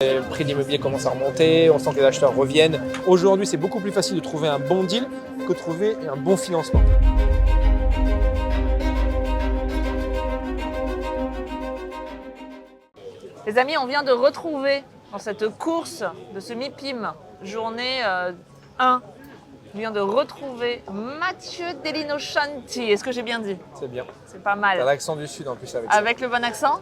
Le prix de l'immobilier commence à remonter, on sent que les acheteurs reviennent. Aujourd'hui, c'est beaucoup plus facile de trouver un bon deal que de trouver un bon financement. Les amis, on vient de retrouver dans cette course de ce MIPIM, journée 1, on vient de retrouver Mathieu Delinochanti. Est-ce que j'ai bien dit? C'est bien. C'est pas mal. T'as l'accent du Sud en plus avec ça. Avec le bon accent,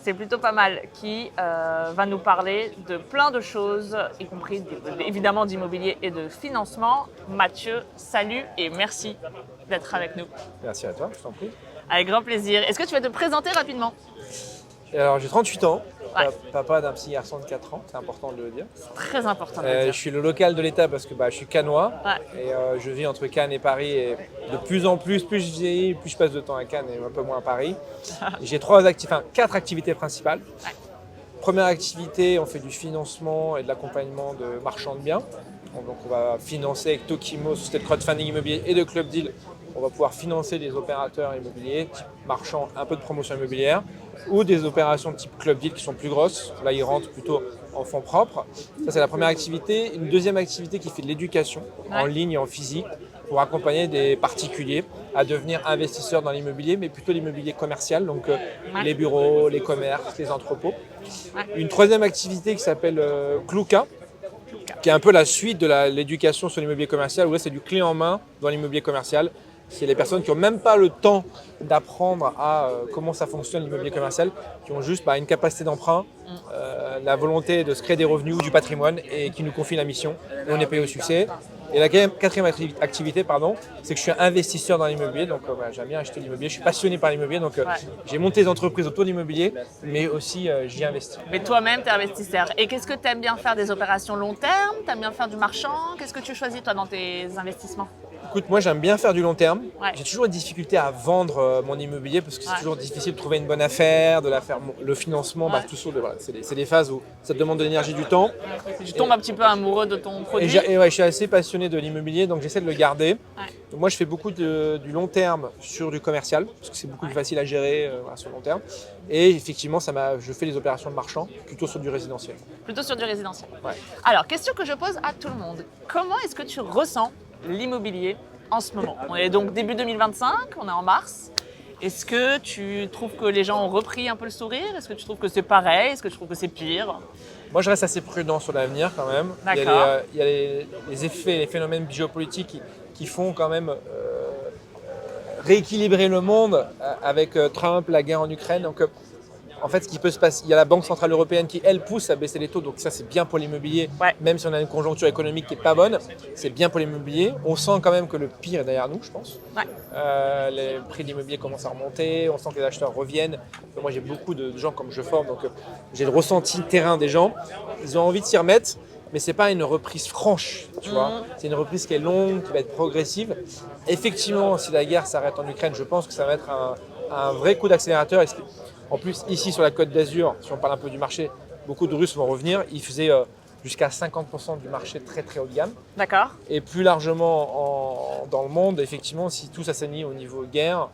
c'est plutôt pas mal. Qui va nous parler de plein de choses, y compris évidemment d'immobilier et de financement. Mathieu, salut et merci d'être avec nous. Merci à toi, je t'en prie. Avec grand plaisir. Est-ce que tu vas te présenter rapidement? Et alors, j'ai 38 ans, Ouais. papa d'un petit garçon de 4 ans, c'est important de le dire. C'est très important de le Je dire. suis le local de l'État parce que je suis cannois Ouais. et je vis entre Cannes et Paris. Et de plus en plus, plus je vieillis, plus je passe de temps à Cannes et un peu moins à Paris. J'ai 4 activités principales. Ouais. Première activité, on fait du financement et de l'accompagnement de marchands de biens. Donc on va financer avec Tokimo, société de crowdfunding immobilier et de Club Deal. On va pouvoir financer des opérateurs immobiliers, type marchands, un peu de promotion immobilière, ou des opérations de type Club Deal qui sont plus grosses. Là, ils rentrent plutôt en fonds propres. Ça, c'est la première activité. Une deuxième activité qui fait de l'éducation en ligne et en physique pour accompagner des particuliers à devenir investisseurs dans l'immobilier, mais plutôt l'immobilier commercial, donc les bureaux, les commerces, les entrepôts. Une troisième activité qui s'appelle Kluka, qui est un peu la suite de l'éducation sur l'immobilier commercial, où là, c'est du clé en main dans l'immobilier commercial. C'est les personnes qui n'ont même pas le temps d'apprendre à comment ça fonctionne l'immobilier commercial, qui ont juste une capacité d'emprunt, la volonté de se créer des revenus ou du patrimoine et qui nous confient la mission. Et on est payé au succès. Et la quatrième activité, c'est que je suis investisseur dans l'immobilier. Donc j'aime bien acheter l'immobilier. Je suis passionné par l'immobilier. Donc j'ai monté des entreprises autour de l'immobilier, mais aussi j'y investis. Mais toi-même, tu es investisseur. Et qu'est-ce que tu aimes bien faire? Des opérations long terme? Tu aimes bien faire du marchand? Qu'est-ce que tu choisis toi dans tes investissements? Écoute, moi j'aime bien faire du long terme. Ouais. J'ai toujours des difficultés à vendre mon immobilier parce que c'est toujours difficile de trouver une bonne affaire, de la faire, le financement, tout ça. Voilà, c'est des phases où ça te demande de l'énergie, du temps. Tu tombes un petit peu amoureux de ton produit. Je suis assez passionné de l'immobilier, donc j'essaie de le garder. Ouais. Donc moi je fais beaucoup du long terme sur du commercial parce que c'est beaucoup plus facile à gérer sur le long terme. Et effectivement, je fais les opérations de marchand plutôt sur du résidentiel. Plutôt sur du résidentiel. Ouais. Alors, question que je pose à tout le monde. Comment est-ce que tu ressens l'immobilier en ce moment? On est donc début 2025, on est en mars. Est-ce que tu trouves que les gens ont repris un peu le sourire? Est-ce que tu trouves que c'est pareil? Est-ce que tu trouves que c'est pire? Moi, je reste assez prudent sur l'avenir quand même. D'accord. Il y a les effets, les phénomènes géopolitiques qui font quand même rééquilibrer le monde avec Trump, la guerre en Ukraine. Donc, en fait, ce qui peut se passer, il y a la Banque Centrale Européenne qui, elle, pousse à baisser les taux. Donc ça, c'est bien pour l'immobilier. Ouais. Même si on a une conjoncture économique qui n'est pas bonne, c'est bien pour l'immobilier. On sent quand même que le pire est derrière nous, je pense. Ouais. Les prix de l'immobilier commencent à remonter. On sent que les acheteurs reviennent. Moi, j'ai beaucoup de gens comme je forme. Donc, j'ai le ressenti terrain des gens. Ils ont envie de s'y remettre. Mais ce n'est pas une reprise franche, tu vois. C'est une reprise qui est longue, qui va être progressive. Effectivement, si la guerre s'arrête en Ukraine, je pense que ça va être un vrai coup d'accélérateur. En plus, ici sur la Côte d'Azur, si on parle un peu du marché, beaucoup de Russes vont revenir. Ils faisaient jusqu'à 50% du marché très très haut de gamme. D'accord. Et plus largement dans le monde, effectivement, si tout s'assainit au niveau guerre,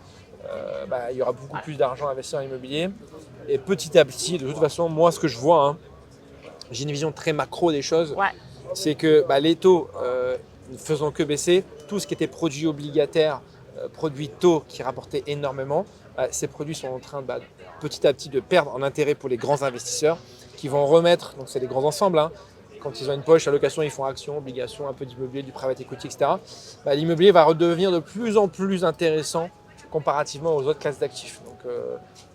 il y aura beaucoup plus d'argent investi dans l'immobilier. Et petit à petit, de toute façon, moi ce que je vois, j'ai une vision très macro des choses, c'est que les taux ne faisant que baisser, tout ce qui était produits obligataires, produits taux qui rapportaient énormément, ces produits sont en train petit à petit de perdre en intérêt pour les grands investisseurs qui vont remettre, donc c'est des grands ensembles, quand ils ont une poche allocation, ils font actions, obligations, un peu d'immobilier, du private equity, etc. L'immobilier va redevenir de plus en plus intéressant comparativement aux autres classes d'actifs. Donc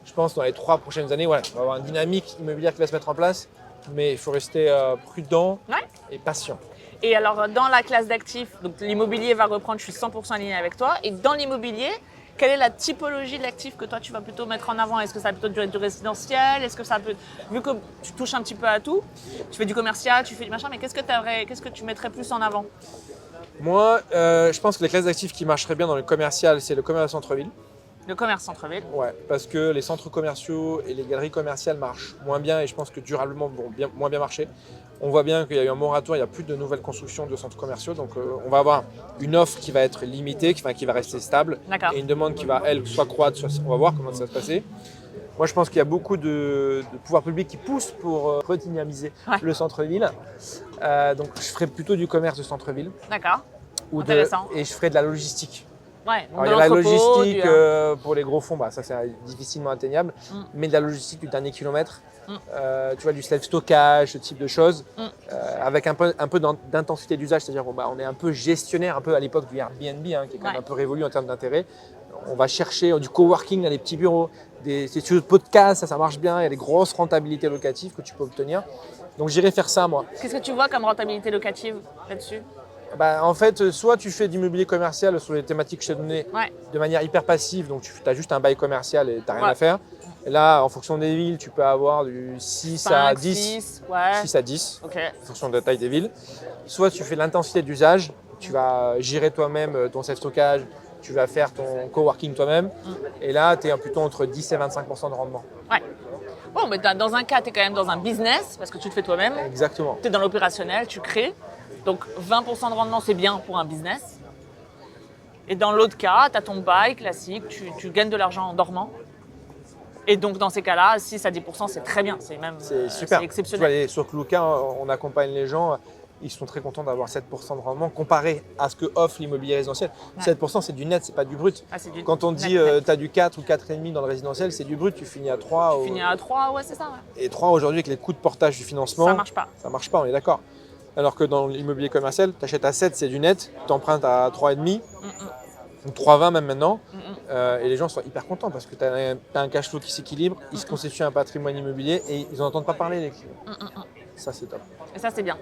je pense que dans les 3 prochaines années, on va avoir une dynamique immobilière qui va se mettre en place, mais il faut rester prudent et patient. Et alors, dans la classe d'actifs, donc l'immobilier va reprendre, je suis 100% aligné avec toi. Et dans l'immobilier, quelle est la typologie de l'actif que toi tu vas plutôt mettre en avant? Est-ce que ça va plutôt être du résidentiel? Est-ce que ça peut, vu que tu touches un petit peu à tout, tu fais du commercial, tu fais du machin, mais qu'est-ce que tu mettrais plus en avant? Moi, je pense que les classes d'actifs qui marcheraient bien dans le commercial, c'est le commerce centre-ville. Le commerce centre-ville. Ouais, parce que les centres commerciaux et les galeries commerciales marchent moins bien et je pense que durablement vont moins bien marcher. On voit bien qu'il y a eu un moratoire, il n'y a plus de nouvelles constructions de centres commerciaux, donc on va avoir une offre qui va être limitée, qui va rester stable, et une demande qui va, elle, soit croître, soit on va voir comment ça va se passer. Moi, je pense qu'il y a beaucoup de pouvoirs publics qui poussent pour redynamiser Ouais. le centre-ville. Donc, je ferai plutôt du commerce de centre-ville. D'accord. Ou Intéressant. et je ferai de la logistique. Ouais, donc Alors, il de y a la l'entrepôt, logistique pour les gros fonds, ça c'est difficilement atteignable, mais de la logistique du dernier kilomètre, tu vois, du self-stockage, ce type de choses, avec un peu d'intensité d'usage, c'est-à-dire on est un peu gestionnaire, un peu à l'époque du Airbnb, qui est quand même un peu révolu en termes d'intérêt. On va chercher du coworking dans les petits bureaux, des studios de podcast, ça marche bien, il y a des grosses rentabilités locatives que tu peux obtenir. Donc j'irai faire ça moi. Qu'est-ce que tu vois comme rentabilité locative là-dessus? En fait, soit tu fais de l'immobilier commercial sur les thématiques que je t'ai données Ouais. de manière hyper passive, donc tu as juste un bail commercial et tu n'as rien Ouais. à faire. Et là, en fonction des villes, tu peux avoir du 6 à 5, 10, 6, ouais. 6 à 10, Ok. en fonction de la taille des villes. Soit tu fais l'intensité d'usage, tu vas gérer toi-même ton self-stockage, tu vas faire ton coworking toi-même. Et là, tu es plutôt entre 10 et 25% de rendement. Ouais. Bon, mais dans un cas, tu es quand même dans un business parce que tu le fais toi-même. Exactement. Tu es dans l'opérationnel, tu crées. Donc 20% de rendement, c'est bien pour un business. Et dans l'autre cas, tu as ton bail classique, tu gagnes de l'argent en dormant. Et donc dans ces cas-là, 6 à 10%, c'est très bien. C'est même C'est super. c'est exceptionnel. Tu vois, sur Kluka, on accompagne les gens. Ils sont très contents d'avoir 7% de rendement comparé à ce que offre l'immobilier résidentiel. Ouais. 7%, c'est du net, c'est pas du brut. Ah, c'est du Quand on net, dit net. tu as du 4 ou 4,5 dans le résidentiel, c'est du brut, tu finis à 3. Tu finis à 3, ouais, c'est ça. Ouais. Et 3 aujourd'hui, avec les coûts de portage du financement, Ça marche pas. ça marche pas, on est d'accord. Alors que dans l'immobilier commercial, tu achètes à 7, c'est du net, tu empruntes à 3,5, donc 3,20 même maintenant. Et les gens sont hyper contents parce que tu as un cash flow qui s'équilibre, ils se constituent un patrimoine immobilier et ils n'en entendent pas parler, les clients. Ça, c'est top. Et ça, c'est bien.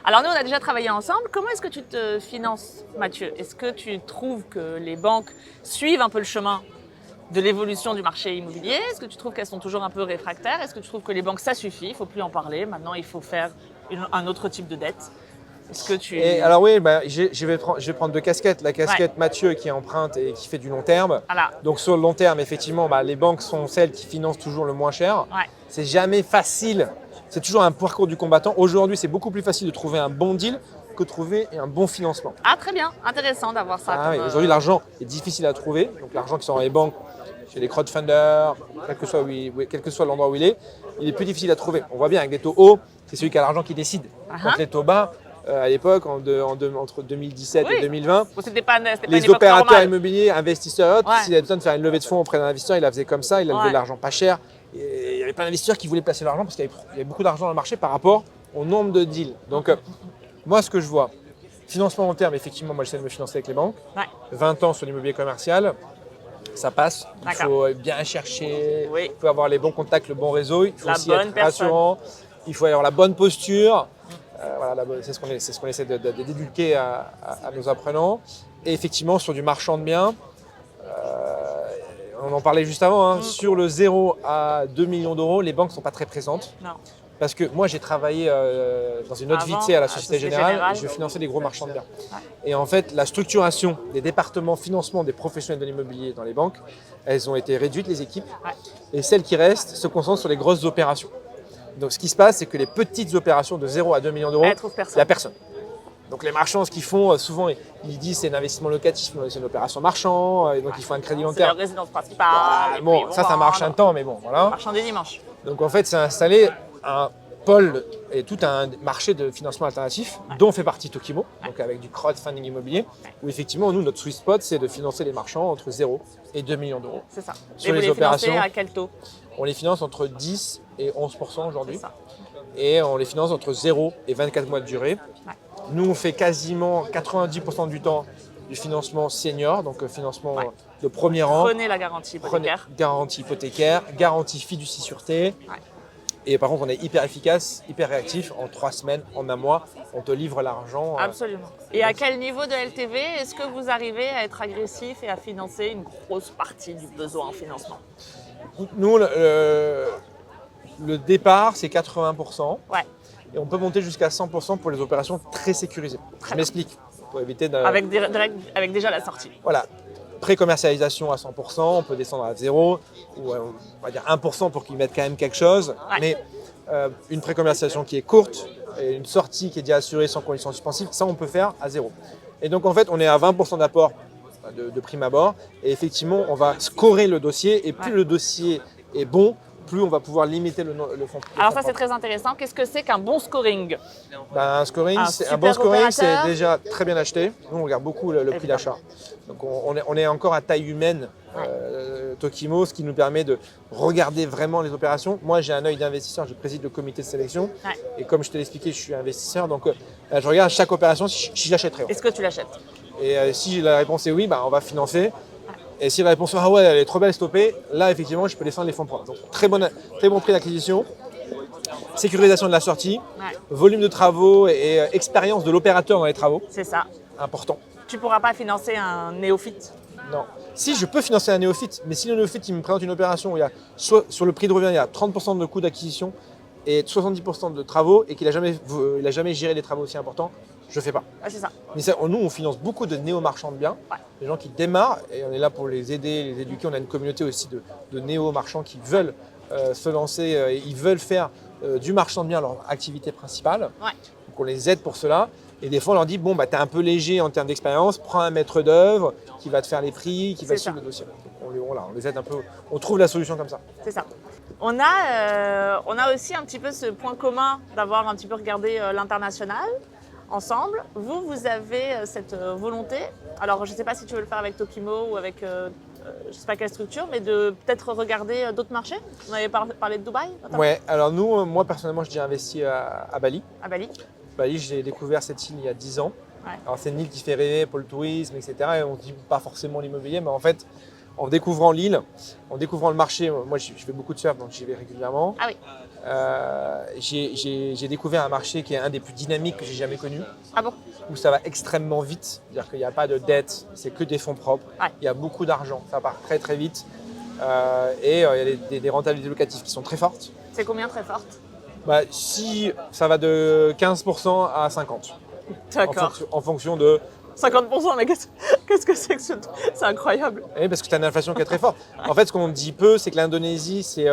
Alors nous, on a déjà travaillé ensemble. Comment est-ce que tu te finances, Mathieu? Est-ce que tu trouves que les banques suivent un peu le chemin de l'évolution du marché immobilier? Est-ce que tu trouves qu'elles sont toujours un peu réfractaires? Est-ce que tu trouves que les banques, ça suffit, il ne faut plus en parler, maintenant il faut faire un autre type de dette? Est-ce que tu... Et alors oui, je vais prendre deux casquettes. La casquette Mathieu qui emprunte et qui fait du long terme. Voilà. Donc sur le long terme, effectivement, les banques sont celles qui financent toujours le moins cher. Ouais. C'est jamais facile. C'est toujours un parcours du combattant. Aujourd'hui, c'est beaucoup plus facile de trouver un bon deal que de trouver un bon financement. Ah, très bien, intéressant d'avoir ça. Oui. Aujourd'hui, l'argent est difficile à trouver. Donc l'argent qui sont dans les banques, chez les crowdfunders, quel que soit l'endroit où il est plus difficile à trouver. On voit bien avec des taux hauts, c'est celui qui a l'argent qui décide. Quand les taux bas, à l'époque, entre 2017 et 2020, Bon, c'était pas une les époque opérateurs normale. immobiliers, investisseurs, Ouais. s'ils avaient besoin de faire une levée de fonds auprès d'un investisseur, il la faisait comme ça, il a levé Ouais. de l'argent pas cher. Et il y avait plein d'investisseurs qui voulaient placer l'argent parce qu'il y avait beaucoup d'argent dans le marché par rapport au nombre de deals. Donc, moi, ce que je vois, financement long terme, effectivement, moi, j'essaie de me financer avec les banques. Ouais. 20 ans sur l'immobilier commercial, ça passe. Il D'accord. faut bien chercher, Oui. il faut avoir les bons contacts, le bon réseau, il faut La aussi bonne être personne. rassurant, il faut avoir la bonne posture. C'est ce qu'on essaie d'éduquer à nos apprenants. Et effectivement, sur du marchand de biens, on en parlait juste avant, sur le 0 à 2 millions d'euros, les banques ne sont pas très présentes. Non. Parce que moi, j'ai travaillé dans une autre vie, Avant, tu sais, à la à la Société Société Générale, Générale. et je finançais des gros marchands de biens. Ouais. Et en fait, la structuration des départements financement des professionnels de l'immobilier dans les banques, elles ont été réduites, les équipes, Ouais. et celles qui restent se concentrent sur les grosses opérations. Donc, ce qui se passe, c'est que les petites opérations de 0 à 2 millions d'euros, Elles trouvent personne. il n'y a personne. Donc, les marchands, ce qu'ils font, souvent, ils disent c'est un investissement locatif, mais c'est une opération marchand, et donc il faut un crédit long C'est leur terme. résidence principale. Ah, et bon, puis, ça marche un temps, mais bon, voilà. Marchand des dimanches. Donc en fait, c'est installé un pôle et tout un marché de financement alternatif dont fait partie Tokimo, donc avec du crowdfunding immobilier, où effectivement, nous, notre sweet spot, c'est de financer les marchands entre 0 et 2 millions d'euros. C'est ça. Sur et vous les les financez opérations. à quel taux? On les finance entre 10 et 11% aujourd'hui, C'est ça. et on les finance entre 0 et 24 mois de durée. Ouais. Nous, on fait quasiment 90% du temps du financement senior, donc financement de premier rang. Prenez la garantie hypothécaire. Garantie hypothécaire, garantie fiducie sûreté. Ouais. Et par contre, on est hyper efficace, hyper réactif. En 3 semaines, en un mois, on te livre l'argent. Absolument. Et à quel niveau de LTV est-ce que vous arrivez à être agressif et à financer une grosse partie du besoin en financement? Nous, le départ, c'est 80%. Ouais. Et on peut monter jusqu'à 100% pour les opérations très sécurisées. Je m'explique. Pour éviter de... Avec déjà la sortie. Voilà. Pré-commercialisation à 100%, on peut descendre à 0, ou on va dire 1% pour qu'ils mettent quand même quelque chose. Ouais. Mais une pré-commercialisation qui est courte et une sortie qui est déjà assurée sans conditions suspensives, ça on peut faire à 0. Et donc en fait, on est à 20% d'apport de prime abord. Et effectivement, on va scorer le dossier. Et plus le dossier est bon, plus on va pouvoir limiter le fonds. Alors ça, c'est très intéressant. Qu'est-ce que c'est qu'un bon scoring? Un scoring, Un un super bon scoring, c'est opérateur. déjà très bien acheté. Nous, on regarde beaucoup le prix d'achat. Donc, on est encore à taille humaine, Tokimo, ce qui nous permet de regarder vraiment les opérations. Moi, j'ai un œil d'investisseur, je préside le comité de sélection. Ouais. Et comme je te l'ai expliqué, je suis investisseur. Donc, je regarde chaque opération si j'achèterais. Est-ce que tu l'achètes? Et si la réponse est oui, on va financer. Et si la réponse est ah ouais, elle est trop belle, stoppée, là, effectivement, je peux descendre les fonds propres. Donc, très bon prix d'acquisition. Sécurisation de la sortie, volume de travaux et expérience de l'opérateur dans les travaux, C'est ça. important. Tu pourras pas financer un néophyte? Non. Si, je peux financer un néophyte, mais si le néophyte il me présente une opération où il y a, soit sur le prix de revient, il y a 30% de coûts d'acquisition et 70% de travaux et qu'il n'a jamais géré des travaux aussi importants, je ne fais pas. Ah, c'est ça. Mais ça, nous, on finance beaucoup de néo-marchands de biens, des gens qui démarrent et on est là pour les aider, les éduquer. On a une communauté aussi de néo-marchands qui veulent se lancer, ils veulent faire du marchand de biens leur activité principale. Ouais. Donc on les aide pour cela. Et des fois, on leur dit bon, t'es un peu léger en termes d'expérience, prends un maître d'œuvre qui va te faire les prix, qui va suivre le dossier. Donc on les aide un peu, on trouve la solution comme ça. C'est ça. On a aussi un petit peu ce point commun d'avoir un petit peu regardé l'international ensemble. Vous avez cette volonté, alors je ne sais pas si tu veux le faire avec Tokimo ou avec je ne sais pas quelle structure, mais de peut-être regarder d'autres marchés. On avait parlé de Dubaï notamment. Ouais, alors moi personnellement, j'ai investi à Bali. À Bali. Bali, j'ai découvert cette île il y a 10 ans. Ouais. Alors c'est une île qui fait rêver pour le tourisme, etc. Et on ne dit pas forcément l'immobilier, mais en fait, en découvrant l'île, en découvrant le marché, moi je fais beaucoup de surf, donc j'y vais régulièrement. Ah oui. J'ai découvert un marché qui est un des plus dynamiques que j'ai jamais connu, Ah bon? où ça va extrêmement vite, c'est-à-dire qu'il n'y a pas de dette, c'est que des fonds propres, Ouais. il y a beaucoup d'argent, ça part très très vite, et il y a des rentabilités locatives qui sont très fortes. C'est combien très forte? Si ça va de 15% à 50%, D'accord. en fonction de... 50%, mais qu'est-ce que c'est que ce truc? C'est incroyable. Oui, parce que tu as une inflation qui est très forte. En fait, ce qu'on dit peu, c'est que l'Indonésie, c'est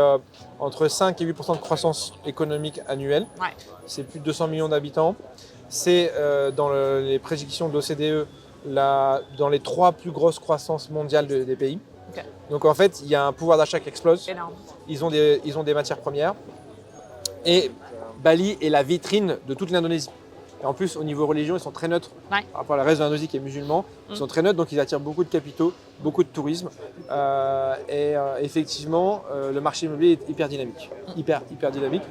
entre 5 et 8% de croissance économique annuelle. Ouais. C'est plus de 200 millions d'habitants. C'est dans les prédictions de l'OCDE, dans les 3 plus grosses croissances mondiales des pays. Okay. Donc en fait, il y a un pouvoir d'achat qui explose. Énorme. Ils ont des matières premières. Et Bali est la vitrine de toute l'Indonésie. Et en plus, au niveau religion, ils sont très neutres. Ouais. Par rapport à la reste de l'Indonésie qui est musulman, ils sont très neutres, donc ils attirent beaucoup de capitaux, beaucoup de tourisme. Effectivement, le marché immobilier est hyper dynamique. Hyper dynamique.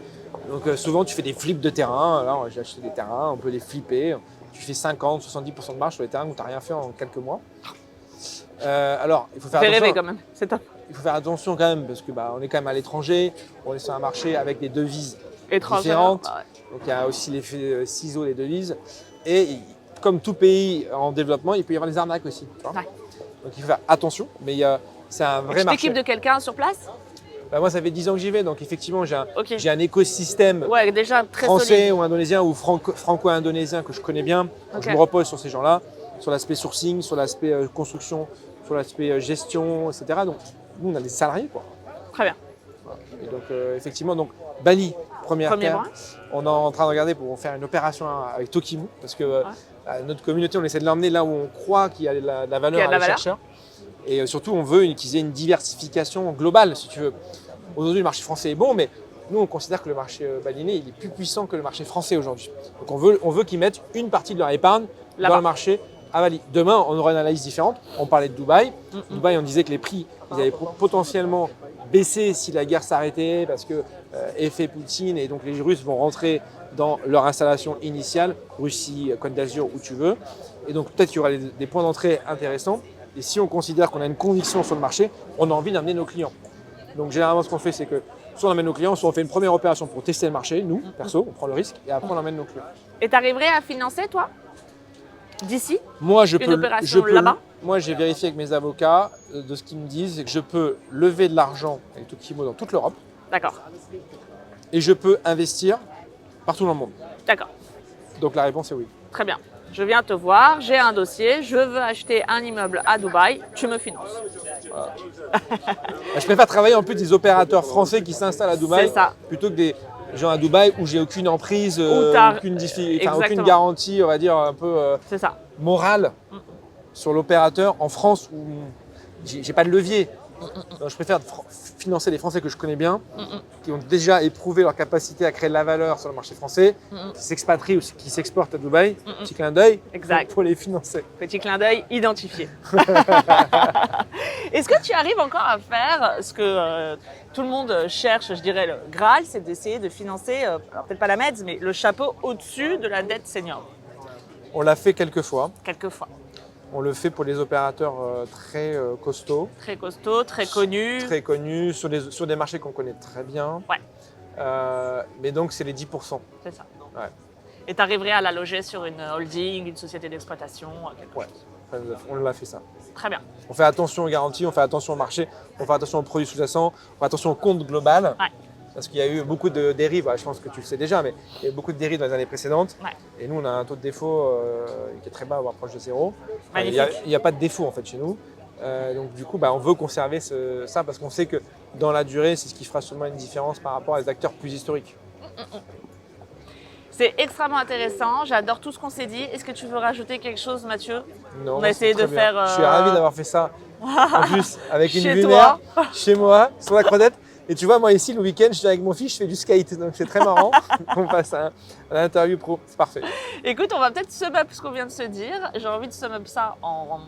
Donc souvent, tu fais des flips de terrain. Là, j'ai acheté des terrains, on peut les flipper. Tu fais 50, 70% de marge sur les terrains où tu n'as rien fait en quelques mois. Alors, il faut faire attention. Rêver quand même, c'est top. Il faut faire attention quand même, parce que on est quand même à l'étranger, on est sur un marché avec des devises Étrangère. différentes. Ouais. Donc il y a aussi l'effet ciseau des devises. Et comme tout pays en développement, il peut y avoir des arnaques aussi. Tu vois. Ouais. Donc il faut faire attention, mais c'est un vrai Tu marché. t'équipes de quelqu'un sur place? Moi, ça fait 10 ans que j'y vais, donc effectivement, j'ai Ok. un écosystème Ouais, déjà très français solide. ou indonésien ou franco-indonésien que je connais bien. Donc, Ok. je me repose sur ces gens-là, sur l'aspect sourcing, sur l'aspect construction, sur l'aspect gestion, etc. Donc nous, on a des salariés, quoi. Très bien. Voilà. Et donc effectivement, Bali, première Premier terre. point. On est en train de regarder pour faire une opération avec Tokimo, parce que notre communauté, on essaie de l'emmener là où on croit qu'il y a de la valeur à les chercheurs. Et surtout, on veut qu'ils aient une diversification globale, si tu veux. Aujourd'hui, le marché français est bon, mais nous, on considère que le marché balinais, il est plus puissant que le marché français aujourd'hui. Donc on veut qu'ils mettent une partie de leur épargne dans le marché à Bali. Demain, on aura une analyse différente. On parlait de Dubaï. Dubaï, on disait que les prix, ils allaient potentiellement baisser si la guerre s'arrêtait, parce que effet Poutine, et donc les Russes vont rentrer dans leur installation initiale, Russie, Côte d'Azur, où tu veux. Et donc peut-être qu'il y aura des points d'entrée intéressants. Et si on considère qu'on a une conviction sur le marché, on a envie d'amener nos clients. Donc généralement, ce qu'on fait, c'est que soit on emmène nos clients, soit on fait une première opération pour tester le marché, nous, perso, on prend le risque, et après on emmène nos clients. Et tu arriverais à financer, toi, d'ici? Moi, Une opération là-bas? Moi, j'ai vérifié avec mes avocats de ce qu'ils me disent, c'est que je peux lever de l'argent avec Tokimo dans toute l'Europe, D'accord. et je peux investir partout dans le monde. D'accord. Donc la réponse est oui. Très bien. Je viens te voir, j'ai un dossier, je veux acheter un immeuble à Dubaï, tu me finances. Voilà. Je préfère travailler en plus des opérateurs français qui s'installent à Dubaï plutôt que des gens à Dubaï où j'ai aucune emprise, aucune garantie, on va dire un peu morale sur l'opérateur. En France où j'ai pas de levier. Donc, je préfère financer les Français que je connais bien, qui ont déjà éprouvé leur capacité à créer de la valeur sur le marché français, qui s'expatrient ou qui s'exportent à Dubaï. Petit clin d'œil Exact. pour les financer. Petit clin d'œil identifié. Est-ce que tu arrives encore à faire ce que tout le monde cherche, je dirais le Graal, c'est d'essayer de financer, alors peut-être pas la MEDS, mais le chapeau au-dessus de la dette senior? On l'a fait quelques fois. Quelquefois. On le fait pour les opérateurs très costauds, Très costaud, très connu. très connus, sur des marchés qu'on connaît très bien. Ouais, Mais donc, c'est les 10%. c'est ça. Ouais. Et tu arriverais à la loger sur une holding, une société d'exploitation, quelque Ouais. chose. Enfin, on l'a fait ça. Très bien. On fait attention aux garanties, on fait attention au marché, on fait attention aux produits sous-jacents, on fait attention au compte global. Ouais. Parce qu'il y a eu beaucoup de dérives, je pense que tu le sais déjà, mais il y a eu beaucoup de dérives dans les années précédentes. Ouais. Et nous, on a un taux de défaut qui est très bas, voire proche de zéro. Enfin, il Magnifique. n'y a pas de défaut en fait chez nous. Donc du coup, on veut conserver ça parce qu'on sait que dans la durée, c'est ce qui fera sûrement une différence par rapport à des acteurs plus historiques. C'est extrêmement intéressant. J'adore tout ce qu'on s'est dit. Est-ce que tu veux rajouter quelque chose, Mathieu? Non, On a essayé c'est très de bien. faire, Je suis ravi d'avoir fait ça. En plus, avec une Chez vue toi. mer, chez moi, sur la Crodette. Et tu vois, moi ici, le week-end, je suis avec mon fils, je fais du skate. Donc c'est très marrant. On passe à l'interview pro. C'est parfait. Écoute, on va peut-être sum up ce qu'on vient de se dire. J'ai envie de sum up ça en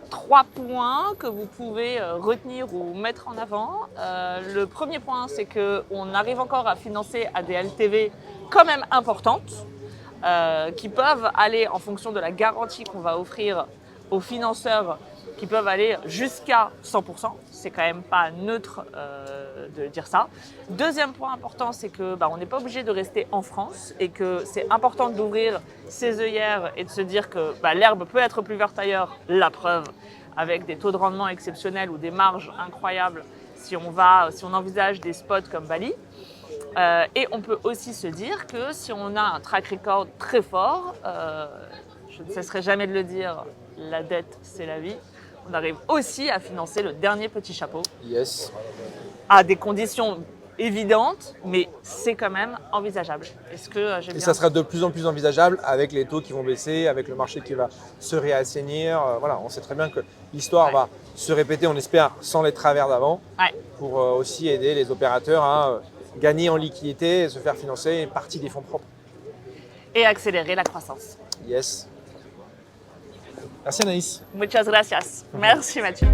3 points que vous pouvez retenir ou mettre en avant. Le premier point, c'est qu'on arrive encore à financer à des LTV quand même importantes, qui peuvent aller en fonction de la garantie qu'on va offrir aux financeurs, qui peuvent aller jusqu'à 100%. C'est quand même pas neutre de dire ça. Deuxième point important, c'est que on n'est pas obligé de rester en France et que c'est important d'ouvrir ses œillères et de se dire que l'herbe peut être plus verte ailleurs. La preuve, avec des taux de rendement exceptionnels ou des marges incroyables, si on envisage des spots comme Bali. Et on peut aussi se dire que si on a un track record très fort, je ne cesserai jamais de le dire, la dette, c'est la vie. On arrive aussi à financer le dernier petit chapeau Yes. à des conditions évidentes, mais c'est quand même envisageable. Est-ce que j'ai Et bien... ça sera de plus en plus envisageable avec les taux qui vont baisser, avec le marché qui va se réassainir. Voilà, on sait très bien que l'histoire va se répéter, on espère, sans les travers d'avant, pour aussi aider les opérateurs à gagner en liquidité et se faire financer une partie des fonds propres. Et accélérer la croissance. Yes. Merci Anaïs. Muchas gracias. Merci Mathieu.